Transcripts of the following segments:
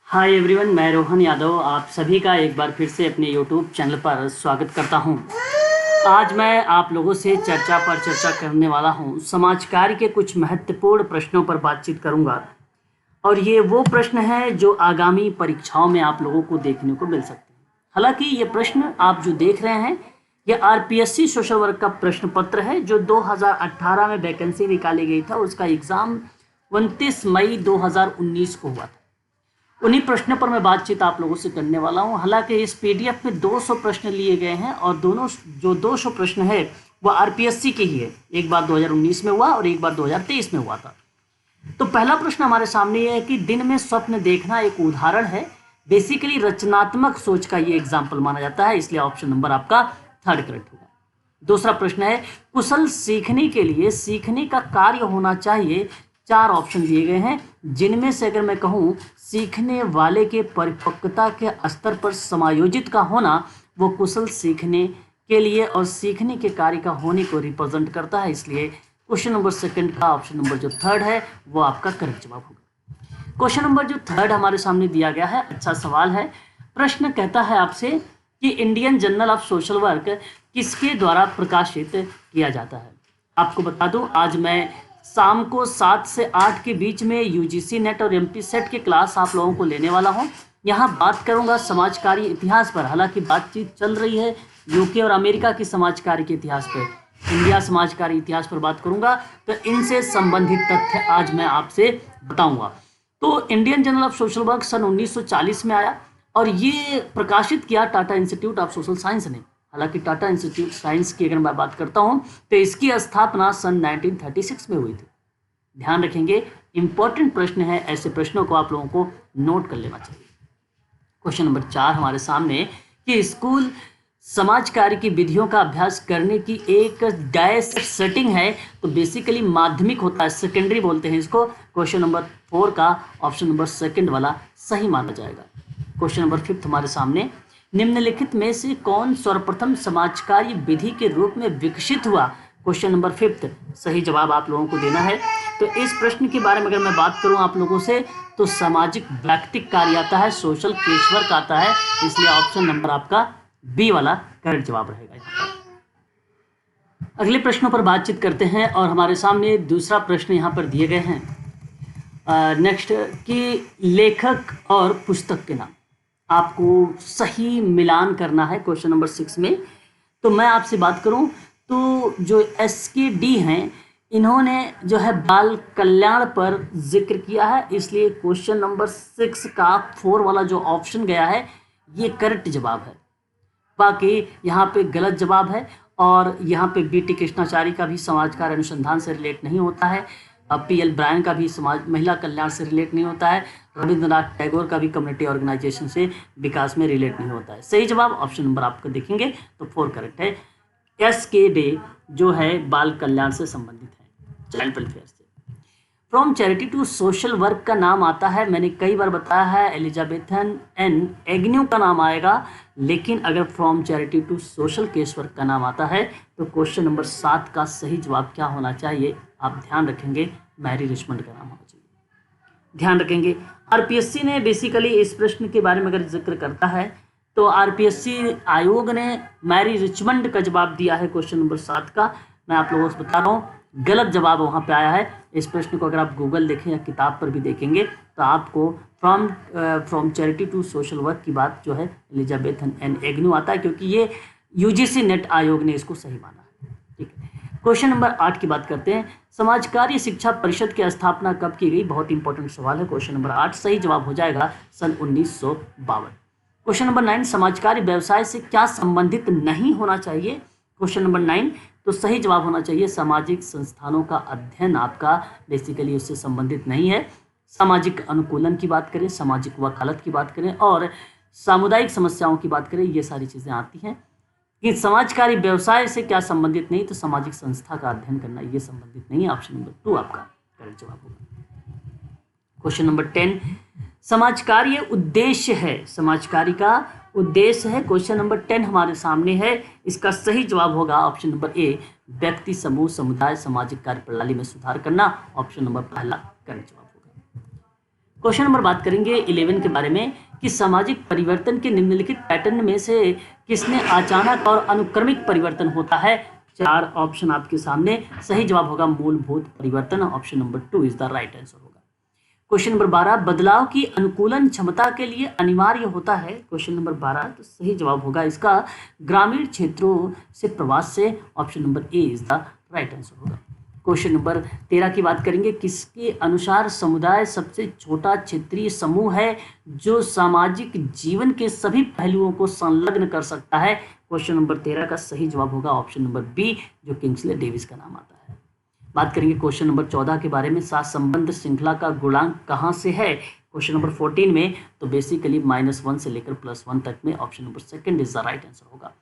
Hi everyone, मैं रोहन यादव आप सभी का एक बार फिर से अपने यूट्यूब चैनल पर स्वागत करता हूं। आज मैं आप लोगों से चर्चा करने वाला हूं। समाज कार्य के कुछ महत्वपूर्ण प्रश्नों पर बातचीत करूंगा और ये वो प्रश्न हैं जो आगामी परीक्षाओं में आप लोगों को देखने को मिल सकते हैं। हालांकि ये प्रश्न आप जो देख रहे हैं ये आरपीएससी सोशल वर्क का प्रश्न पत्र है जो 2018 में वैकेंसी निकाली गई था। उसका एग्ज़ाम 29 मई 2019 को हुआ था। उन्हीं प्रश्नों पर मैं बातचीत आप लोगों से करने वाला हूं। हालांकि इस पीडीएफ में 200 प्रश्न लिए गए हैं और दोनों जो 200 प्रश्न है वो आरपीएससी के ही है। एक बार 2019 में हुआ और एक बार 2023 में हुआ था। तो पहला प्रश्न हमारे सामने ये है कि दिन में स्वप्न देखना एक उदाहरण है। बेसिकली रचनात्मक सोच का ये एग्जाम्पल माना जाता है, इसलिए ऑप्शन नंबर आपका थर्ड करेक्ट होगा। दूसरा प्रश्न है कुशल सीखने के लिए सीखने का कार्य होना चाहिए। 4 ऑप्शन दिए गए हैं जिनमें से अगर मैं कहूँ सीखने वाले के परिपक्वता के स्तर पर समायोजित का होना वो कुशल सीखने के लिए और सीखने के कार्य का होने को रिप्रेजेंट करता है। इसलिए क्वेश्चन नंबर सेकंड का ऑप्शन नंबर जो थर्ड है वो आपका करेक्ट जवाब होगा। क्वेश्चन नंबर जो थर्ड हमारे सामने दिया गया है, अच्छा सवाल है। प्रश्न कहता है आपसे कि Indian journal of social work किसके द्वारा प्रकाशित किया जाता है। आपको बता दूं आज मैं शाम को 7 से 8 के बीच में यूजीसी नेट और एमपी सेट की क्लास आप लोगों को लेने वाला हूं। यहां बात करूंगा समाज कार्य इतिहास पर। हालांकि बातचीत चल रही है यूके और अमेरिका की समाज कार्य के इतिहास पर, इंडिया समाज कार्य इतिहास पर बात करूंगा। तो इनसे संबंधित तथ्य आज मैं आपसे बताऊंगा। तो Indian journal of social work सन 1940 में आया और ये प्रकाशित किया Tata institute of social science ने। हालांकि टाटा इंस्टीट्यूट साइंस की अगर मैं बात करता हूं तो इसकी स्थापना सन 1936 में हुई थी। ध्यान रखेंगे, इंपॉर्टेंट प्रश्न है, ऐसे प्रश्नों को आप लोगों को नोट कर लेना चाहिए। क्वेश्चन नंबर 4 हमारे सामने कि स्कूल समाज कार्य की विधियों का अभ्यास करने की एक डैश सेटिंग है। तो बेसिकली माध्यमिक होता है, सेकेंडरी बोलते हैं इसको। क्वेश्चन नंबर 4 का ऑप्शन नंबर सेकंड वाला सही माना जाएगा। क्वेश्चन नंबर 5 हमारे सामने निम्नलिखित में से कौन सर्वप्रथम समाज कार्य विधि के रूप में विकसित हुआ। क्वेश्चन नंबर 5 सही जवाब आप लोगों को देना है। तो इस प्रश्न के बारे में अगर मैं बात करूं आप लोगों से तो सामाजिक व्यक्तिक कार्य आता है, सोशल केस वर्क आता है। इसलिए ऑप्शन नंबर आपका बी वाला करेक्ट जवाब रहेगा। अगले प्रश्नों पर बातचीत करते हैं और हमारे सामने दूसरा प्रश्न यहाँ पर दिए गए हैं। नेक्स्ट कि लेखक और पुस्तक के नाम आपको सही मिलान करना है क्वेश्चन नंबर 6 में। तो मैं आपसे बात करूं तो जो SKD हैं इन्होंने जो है बाल कल्याण पर जिक्र किया है, इसलिए क्वेश्चन नंबर 6 का 4 वाला जो ऑप्शन गया है ये करेक्ट जवाब है। बाकी यहाँ पे गलत जवाब है और यहाँ पे BT कृष्णाचारी का भी समाज कार्य अनुसंधान से रिलेट नहीं होता है। PL ब्रायन का भी समाज महिला कल्याण से रिलेट नहीं होता है। रविंद्रनाथ टैगोर का भी कम्युनिटी ऑर्गेनाइजेशन से विकास में रिलेट नहीं होता है। सही जवाब ऑप्शन नंबर आपको देखेंगे तो 4 करेक्ट है। SKD जो है बाल कल्याण से संबंधित है, चाइल्ड वेलफेयर से। From charity to social work का नाम आता है, मैंने कई बार बताया है, एलिजाबेथन एन एग्न्यू का नाम आएगा। लेकिन अगर from charity to social case work का नाम आता है तो क्वेश्चन नंबर 7 का सही जवाब क्या होना चाहिए, आप ध्यान रखेंगे, मैरी रिचमंड का नाम होना चाहिए। ध्यान रखेंगे आरपीएससी ने बेसिकली इस प्रश्न के बारे में अगर जिक्र करता है तो आरपीएससी आयोग ने मैरी रिचमंड का जवाब दिया है क्वेश्चन नंबर 7 का। मैं आप लोगों से बता रहा हूँ गलत जवाब वहाँ पे आया है। इस प्रश्न को अगर आप गूगल देखें या किताब पर भी देखेंगे तो आपको from charity to social work की बात जो है एलिजाबेथन एन एग्न्यू आता है, क्योंकि ये यूजीसी नेट आयोग ने इसको सही माना है। ठीक है, क्वेश्चन नंबर 8 की बात करते हैं। समाज कार्य शिक्षा परिषद की स्थापना कब की गई, बहुत इंपॉर्टेंट सवाल है। क्वेश्चन नंबर 8 सही जवाब हो जाएगा सन 1952। क्वेश्चन नंबर 9 समाज कार्य व्यवसाय से क्या संबंधित नहीं होना चाहिए। क्वेश्चन नंबर 9 तो सही जवाब होना चाहिए सामाजिक संस्थानों का अध्ययन आपका बेसिकली उससे संबंधित नहीं है। सामाजिक अनुकूलन की बात करें, सामाजिक वकालत की बात करें और सामुदायिक समस्याओं की बात करें, ये सारी चीज़ें आती हैं। कि समाज कार्य व्यवसाय से क्या संबंधित नहीं, तो सामाजिक संस्था का अध्ययन करना ये संबंधित नहीं है। ऑप्शन नंबर 2 आपका करेक्ट जवाब होगा। क्वेश्चन नंबर 10 समाज कार्य उद्देश्य है, समाज कार्य का उद्देश्य है। क्वेश्चन नंबर 10 हमारे सामने है, इसका सही जवाब होगा ऑप्शन नंबर ए, व्यक्ति समूह समुदाय सामाजिक कार्य प्रणाली में सुधार करना। ऑप्शन नंबर पहला करेक्ट जवाब होगा। क्वेश्चन नंबर बात करेंगे 11 के बारे में कि सामाजिक परिवर्तन के निम्नलिखित पैटर्न में से किसने अचानक और अनुक्रमिक परिवर्तन होता है। 4 ऑप्शन आपके सामने, सही जवाब होगा मूलभूत परिवर्तन, option number 2 is the right answer होगा। क्वेश्चन नंबर 12 बदलाव की अनुकूलन क्षमता के लिए अनिवार्य होता है। क्वेश्चन नंबर 12 तो सही जवाब होगा इसका ग्रामीण क्षेत्रों से प्रवास से, option number A is the right answer होगा। क्वेश्चन नंबर 13 की बात करेंगे, किसके अनुसार समुदाय सबसे छोटा क्षेत्रीय समूह है जो सामाजिक जीवन के सभी पहलुओं को संलग्न कर सकता है। क्वेश्चन नंबर 13 का सही जवाब होगा ऑप्शन नंबर बी, जो किंग्सले डेविस का नाम आता है। बात करेंगे क्वेश्चन नंबर 14 के बारे में, साथ संबंध श्रृंखला का गुणांक कहाँ से है। क्वेश्चन नंबर 14 में तो बेसिकली -1 से लेकर +1 तक में, option number second is the right answer होगा।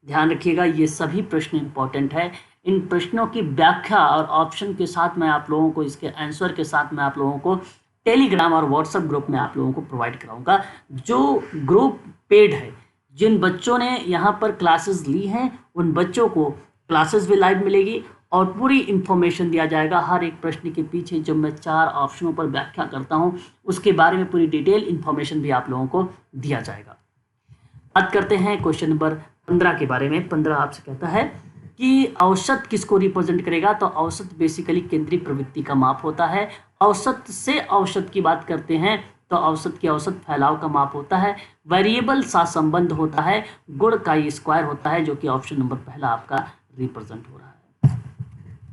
ध्यान रखिएगा ये सभी प्रश्न इंपॉर्टेंट है। इन प्रश्नों की व्याख्या और ऑप्शन के साथ मैं आप लोगों को, इसके आंसर के साथ मैं आप लोगों को टेलीग्राम और व्हाट्सएप ग्रुप में आप लोगों को प्रोवाइड कराऊंगा। जो ग्रुप पेड है, जिन बच्चों ने यहाँ पर क्लासेस ली हैं उन बच्चों को क्लासेस भी लाइव मिलेगी और पूरी इंफॉर्मेशन दिया जाएगा। हर एक प्रश्न के पीछे जब मैं 4 ऑप्शनों पर व्याख्या करता हूँ उसके बारे में पूरी डिटेल इंफॉर्मेशन भी आप लोगों को दिया जाएगा। बात करते हैं क्वेश्चन नंबर 15 के बारे में। 15 आपसे कहता है कि औसत किसको रिप्रेजेंट करेगा। तो औसत बेसिकली केंद्रीय प्रवृत्ति का माप होता है। औसत से औसत की बात करते हैं तो औसत की औसत फैलाव का माप होता है। वेरिएबल सा संबंध होता है, गुण का ये स्क्वायर होता है, जो कि ऑप्शन नंबर पहला आपका रिप्रेजेंट हो रहा है।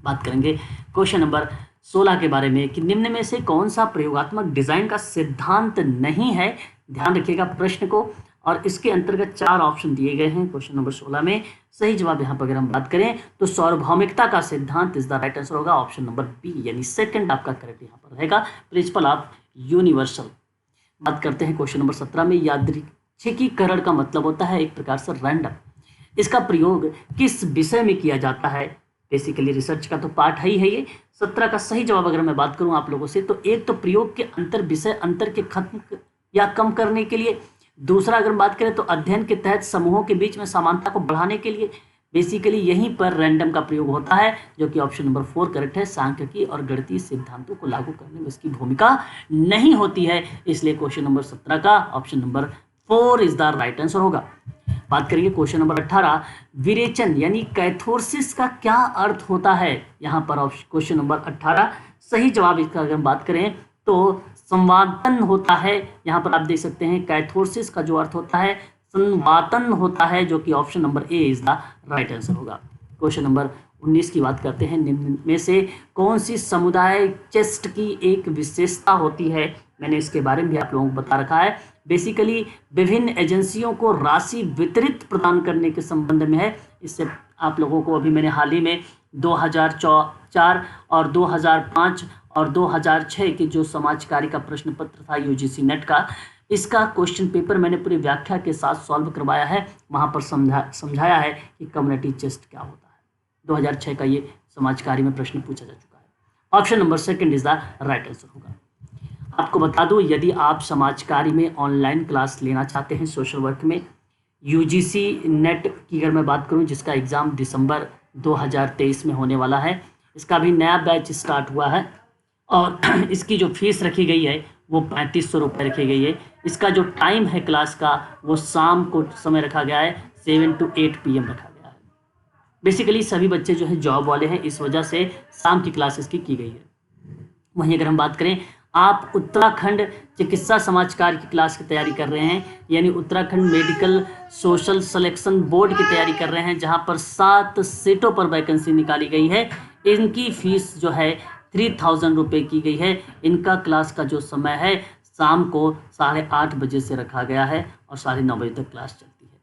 बात करेंगे क्वेश्चन नंबर 16 के बारे में कि निम्न में से कौन सा प्रयोगात्मक डिजाइन का सिद्धांत नहीं है। ध्यान रखिएगा प्रश्न को, और इसके अंतर्गत 4 ऑप्शन दिए गए हैं क्वेश्चन नंबर 16 में। सही जवाब यहाँ पर अगर हम बात करें तो सार्वभौमिकता का सिद्धांत इज द राइट आंसर होगा, ऑप्शन नंबर बी, यानी सेकंड आपका करेक्ट यहाँ पर रहेगा, प्रिंसिपल ऑफ यूनिवर्सल। बात करते हैं क्वेश्चन नंबर 17 में, यादृच्छिकीकरण का मतलब होता है एक प्रकार से रैंडम। इसका प्रयोग किस विषय में किया जाता है। बेसिकली रिसर्च का तो पार्ट है ही है ये। 17 का सही जवाब अगर मैं बात करूं आप लोगों से तो एक तो प्रयोग के अंतर विषय अंतर के खत्म या कम करने के लिए, दूसरा अगर बात करें तो अध्ययन के तहत समूहों के बीच में समानता को बढ़ाने के लिए। बेसिकली यहीं पर रैंडम का प्रयोग होता है, जो कि ऑप्शन नंबर 4 करेक्ट है। सांख्यिकी और गणितीय सिद्धांतों को लागू करने में इसकी भूमिका नहीं होती है, इसलिए क्वेश्चन नंबर 17 का option number 4 is the right answer होगा। बात करेंगे क्वेश्चन नंबर 18, विरेचन यानी कैथोरसिस का क्या अर्थ होता है। यहाँ पर क्वेश्चन नंबर 18 सही जवाब इसका अगर हम बात करें तो संवातन होता है। यहाँ पर आप देख सकते हैं कैथोरसिस का जो अर्थ होता है संवातन होता है, जो कि option number A is the right answer होगा। क्वेश्चन नंबर 19 की बात करते हैं, निम्न में से कौन सी समुदाय चेस्ट की एक विशेषता होती है। मैंने इसके बारे में भी आप लोगों को बता रखा है। बेसिकली विभिन्न एजेंसियों को राशि वितरित प्रदान करने के संबंध में है। इससे आप लोगों को अभी मैंने हाल ही में 2004 और 2005 और 2006 के जो समाज कार्य का प्रश्न पत्र था यूजीसी नेट का, इसका क्वेश्चन पेपर मैंने पूरी व्याख्या के साथ सॉल्व करवाया है। वहाँ पर समझाया है कि कम्युनिटी चेस्ट क्या होता है। 2006 का ये समाज कार्य में प्रश्न पूछा जा चुका है। Option number second is the right answer होगा। आपको बता दूं, यदि आप समाज कार्य में ऑनलाइन क्लास लेना चाहते हैं सोशल वर्क में, यूजीसी नेट की अगर मैं बात करूं जिसका एग्ज़ाम दिसंबर 2023 में होने वाला है, इसका भी नया बैच स्टार्ट हुआ है और इसकी जो फीस रखी गई है वो 3500 रुपये रखी गई है। इसका जो टाइम है क्लास का वो शाम को समय रखा गया है, 7 to 8 PM रखा गया है। बेसिकली सभी बच्चे जो है जॉब वाले हैं, इस वजह से शाम की क्लासेस की गई है। वहीं अगर हम बात करें, आप उत्तराखंड चिकित्सा समाज कार्य की क्लास की तैयारी कर रहे हैं, यानी Uttarakhand medical social selection board की तैयारी कर रहे हैं, जहां पर 7 सीटों पर वैकेंसी निकाली गई है। इनकी फीस जो है 3000 रुपये की गई है। इनका क्लास का जो समय है शाम को 8:30 बजे से रखा गया है और 9:30 बजे तक क्लास चलती है।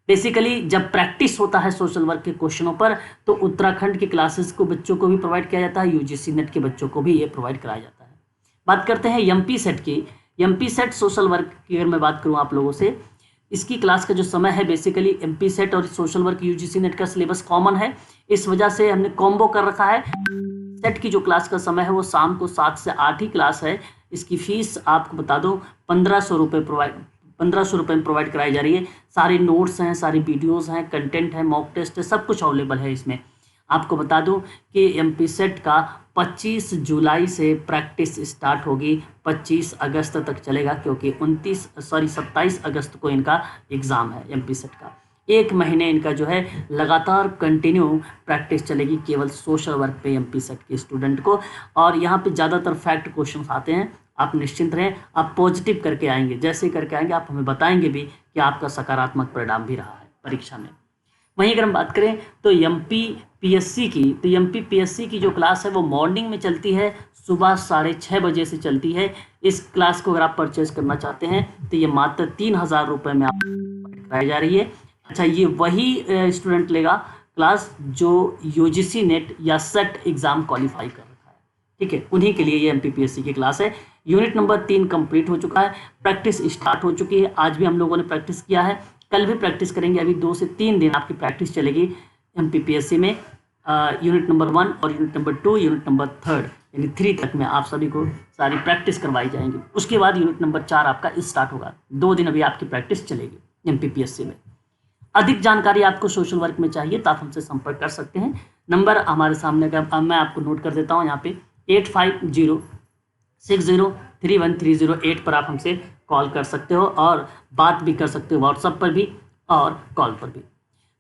बेसिकली जब प्रैक्टिस होता है सोशल वर्क के क्वेश्चनों पर तो उत्तराखंड के क्लासेस को बच्चों को भी प्रोवाइड किया जाता है, यूजीसी नेट के बच्चों को भी ये प्रोवाइड कराया जाता है। बात करते हैं एमपी सेट की। एमपी सेट सोशल वर्क की अगर मैं बात करूँ आप लोगों से, इसकी क्लास का जो समय है बेसिकली एमपी सेट और सोशल वर्क यूजीसी नेट का सिलेबस कॉमन है, इस वजह से हमने कॉम्बो कर रखा है। सेट की जो क्लास का समय है वो शाम को 7 से 8 ही क्लास है। इसकी फीस आपको बता दो 1500 रुपये में प्रोवाइड कराई जा रही है। सारे नोट्स हैं, सारी वीडियोस हैं, कंटेंट है, मॉक टेस्ट है, सब कुछ अवेलेबल है इसमें। आपको बता दूं कि एमपी सेट का 25 जुलाई से प्रैक्टिस स्टार्ट होगी, 25 अगस्त तक चलेगा, क्योंकि 27 अगस्त को इनका एग्ज़ाम है एमपी सेट का। 1 महीने इनका जो है लगातार कंटिन्यू प्रैक्टिस चलेगी केवल सोशल वर्क पे एमपी सेट के स्टूडेंट को। और यहाँ पे ज़्यादातर फैक्ट क्वेश्चन आते हैं, आप निश्चिंत रहें, आप पॉजिटिव करके आएंगे, जैसे ही करके आएंगे आप हमें बताएंगे भी कि आपका सकारात्मक परिणाम भी रहा है परीक्षा में। वहीं अगर हम बात करें तो एमपी पीएससी की, तो एमपी पीएससी की जो क्लास है वो मॉर्निंग में चलती है, सुबह 6:30 बजे से चलती है। इस क्लास को अगर आप परचेज करना चाहते हैं तो ये मात्र 3000 रुपये में आप कराई जा रही है। अच्छा, ये वही स्टूडेंट लेगा क्लास जो यूजीसी नेट या सेट एग्ज़ाम क्वालिफाई कर रखा है, ठीक है, उन्हीं के लिए ये एमपीपीएससी की क्लास है। यूनिट नंबर 3 कंप्लीट हो चुका है, प्रैक्टिस स्टार्ट हो चुकी है। आज भी हम लोगों ने प्रैक्टिस किया है, कल भी प्रैक्टिस करेंगे। अभी 2 से 3 दिन आपकी प्रैक्टिस चलेगी एमपीपीएससी में। यूनिट नंबर 1 और यूनिट नंबर 2, यूनिट नंबर 3 यानी 3 तक में आप सभी को सारी प्रैक्टिस करवाई जाएंगी। उसके बाद यूनिट नंबर 4 आपका स्टार्ट होगा। 2 दिन अभी आपकी प्रैक्टिस चलेगी एमपीपीएससी में। अधिक जानकारी आपको सोशल वर्क में चाहिए तो आप हमसे संपर्क कर सकते हैं। नंबर हमारे सामने का मैं आपको नोट कर देता हूँ यहाँ पे, 8506031308 पर आप हमसे कॉल कर सकते हो और बात भी कर सकते हो व्हाट्सएप पर भी और कॉल पर भी।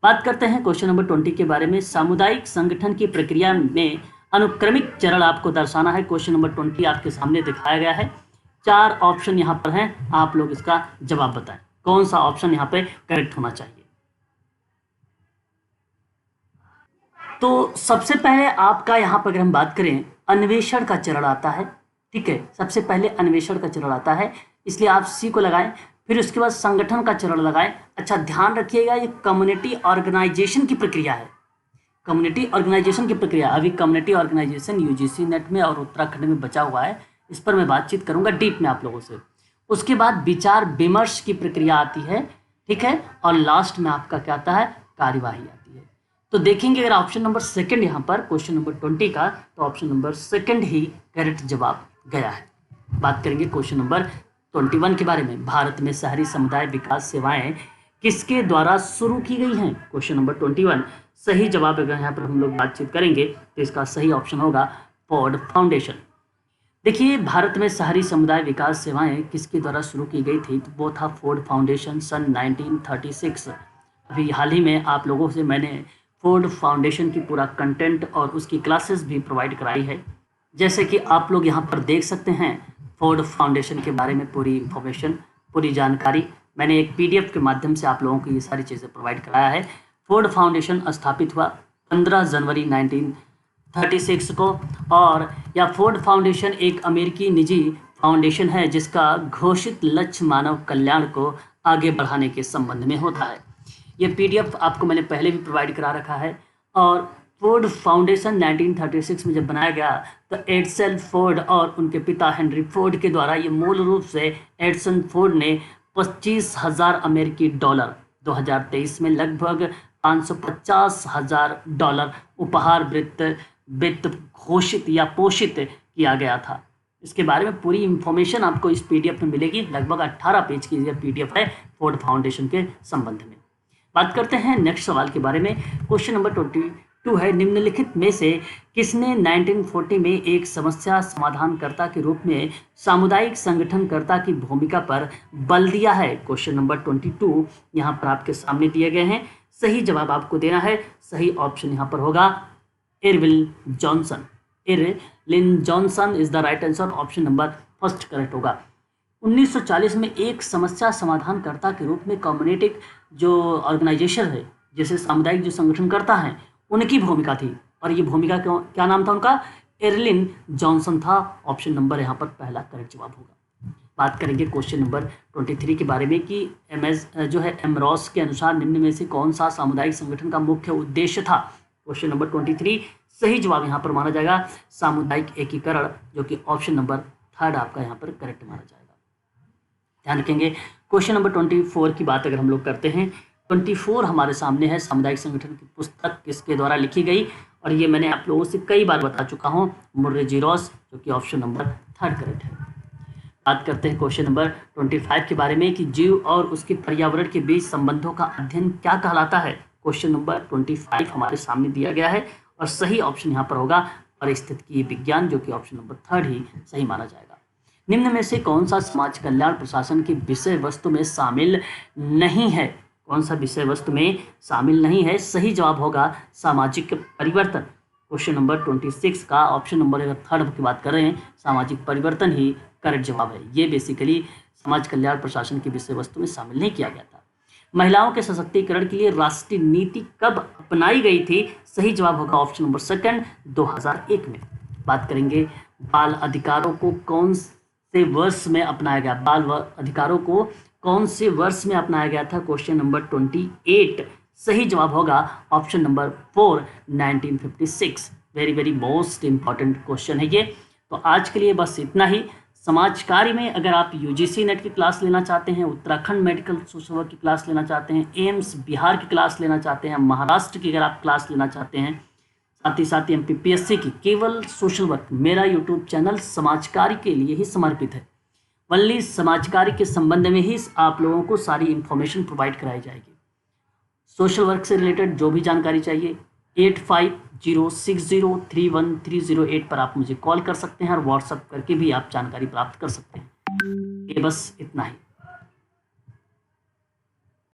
बात करते हैं क्वेश्चन नंबर 20 के बारे में। सामुदायिक संगठन की प्रक्रिया में अनुक्रमिक चरण आपको दर्शाना है। क्वेश्चन नंबर 20 आपके सामने दिखाया गया है। 4 ऑप्शन यहाँ पर हैं, आप लोग इसका जवाब बताएं कौन सा ऑप्शन यहाँ पे करेक्ट होना चाहिए। तो सबसे पहले आपका यहाँ पर अगर हम बात करें, अन्वेषण का चरण आता है, ठीक है, सबसे पहले अन्वेषण का चरण आता है, इसलिए आप सी को लगाएं। फिर उसके बाद संगठन का चरण लगाएं। अच्छा, ध्यान रखिएगा ये कम्युनिटी ऑर्गेनाइजेशन की प्रक्रिया है, कम्युनिटी ऑर्गेनाइजेशन की प्रक्रिया। अभी कम्युनिटी ऑर्गेनाइजेशन यूजीसी नेट में और उत्तराखंड में बचा हुआ है, इस पर मैं बातचीत करूंगा डीप में आप लोगों से। उसके बाद विचार विमर्श की प्रक्रिया आती है, ठीक है, और लास्ट में आपका क्या आता है, कार्यवाही आती है। तो देखेंगे अगर ऑप्शन नंबर 2 यहाँ पर क्वेश्चन नंबर 20 का, तो ऑप्शन नंबर 2 ही करेक्ट जवाब गया है। बात करेंगे क्वेश्चन नंबर 21 के बारे में। भारत में शहरी समुदाय विकास सेवाएं किसके द्वारा शुरू की गई हैं? क्वेश्चन नंबर 21 सही जवाब अगर यहाँ पर हम लोग बातचीत करेंगे तो इसका सही ऑप्शन होगा फोर्ड फाउंडेशन। देखिए, भारत में शहरी समुदाय विकास सेवाएं किसके द्वारा शुरू की गई थी, तो वो था फोर्ड फाउंडेशन सन 1936। अभी हाल ही में आप लोगों से मैंने फोर्ड फाउंडेशन की पूरा कंटेंट और उसकी क्लासेस भी प्रोवाइड कराई है। जैसे कि आप लोग यहाँ पर देख सकते हैं, फोर्ड फाउंडेशन के बारे में पूरी इंफॉर्मेशन, पूरी जानकारी मैंने एक पीडीएफ के माध्यम से आप लोगों को ये सारी चीज़ें प्रोवाइड कराया है। फोर्ड फाउंडेशन स्थापित हुआ 15 जनवरी 1936 को, और यह फोर्ड फाउंडेशन एक अमेरिकी निजी फाउंडेशन है जिसका घोषित लक्ष्य मानव कल्याण को आगे बढ़ाने के संबंध में होता है। ये पीडीएफ आपको मैंने पहले भी प्रोवाइड करा रखा है। और फोर्ड फाउंडेशन 1936 में जब बनाया गया तो एडसन फोर्ड और उनके पिता हेनरी फोर्ड के द्वारा ये मूल रूप से एडसन फोर्ड ने 25,000 अमेरिकी डॉलर 2023 में लगभग $550,000 उपहार वित्त घोषित या पोषित किया गया था। इसके बारे में पूरी इंफॉर्मेशन आपको इस पीडीएफ में मिलेगी। लगभग 18 पेज की यह पीडीएफ है फोर्ड फाउंडेशन के संबंध में। बात करते हैं नेक्स्ट सवाल के बारे में। क्वेश्चन नंबर 22 है, निम्नलिखित में से किसने 1940 में एक समस्या समाधानकर्ता के रूप में सामुदायिक संगठनकर्ता की भूमिका पर बल दिया है? क्वेश्चन नंबर 22 यहाँ पर आपके सामने दिए गए हैं। सही जवाब आपको देना है। सही ऑप्शन यहाँ पर होगा Irwin Johnson. Irwin Johnson is the right answer. Option number 1 correct होगा। 1940 में एक समस्या समाधानकर्ता के रूप में कम्युनिटी जो ऑर्गेनाइजेशन है, जैसे सामुदायिक जो संगठन करता है, उनकी भूमिका थी। और ये भूमिका क्या नाम था उनका? इरविन जॉनसन था। ऑप्शन नंबर यहाँ पर पहला करेक्ट जवाब होगा। बात करेंगे क्वेश्चन नंबर 23 के बारे में कि एमरॉस के अनुसार निम्न में से कौन सा सामुदायिक संगठन का मुख्य उद्देश्य था? क्वेश्चन नंबर 23 सही जवाब यहाँ पर माना जाएगा सामुदायिक एकीकरण, जो कि ऑप्शन नंबर 3 आपका यहाँ पर करेक्ट माना जाएगा। ध्यान रखेंगे। क्वेश्चन नंबर 24 की बात अगर हम लोग करते हैं, 24 हमारे सामने है, सामुदायिक संगठन की पुस्तक किसके द्वारा लिखी गई? और ये मैंने आप लोगों से कई बार बता चुका हूँ, मुर्रे जीरोस, जो कि ऑप्शन नंबर 3 करेक्ट है। बात करते हैं क्वेश्चन नंबर 25 के बारे में कि जीव और उसके पर्यावरण के बीच संबंधों का अध्ययन क्या कहलाता है? क्वेश्चन नंबर 25 हमारे सामने दिया गया है और सही ऑप्शन यहाँ पर होगा परिस्थितिकीय विज्ञान, जो कि ऑप्शन नंबर 3 ही सही माना जाएगा। निम्न में से कौन सा समाज कल्याण प्रशासन की विषय वस्तु में शामिल नहीं है? कौन सा विषय वस्तु में शामिल नहीं है? सही जवाब होगा सामाजिक परिवर्तन। क्वेश्चन नंबर 26 का ऑप्शन नंबर, अगर 3 की बात कर रहे हैं, सामाजिक परिवर्तन ही करेक्ट जवाब है। ये बेसिकली समाज कल्याण प्रशासन की विषय वस्तु में शामिल नहीं किया गया था। महिलाओं के सशक्तिकरण के लिए राष्ट्रीय नीति कब अपनाई गई थी? सही जवाब होगा ऑप्शन नंबर 2 2001 में। बात करेंगे बाल अधिकारों को कौन से वर्ष में अपनाया गया? अधिकारों को कौन से वर्ष में अपनाया गया था? क्वेश्चन नंबर 28 सही जवाब होगा option number 4 1956। Very very most important question है ये। तो आज के लिए बस इतना ही। समाज कार्य में अगर आप यूजीसी नेट की क्लास लेना चाहते हैं, उत्तराखंड मेडिकल सोशल वर्क की क्लास लेना चाहते हैं, एम्स बिहार की क्लास लेना चाहते हैं, महाराष्ट्र की अगर आप क्लास लेना चाहते हैं, साथ ही एमपीपीएससी की केवल सोशल वर्क, मेरा यूट्यूब चैनल समाज कार्य के लिए ही समर्पित है। वनली समाज कार्य के संबंध में ही आप लोगों को सारी इंफॉर्मेशन प्रोवाइड कराई जाएगी। सोशल वर्क से रिलेटेड जो भी जानकारी चाहिए 8506031308 पर आप मुझे कॉल कर सकते हैं और व्हाट्सएप करके भी आप जानकारी प्राप्त कर सकते हैं। ये बस इतना ही।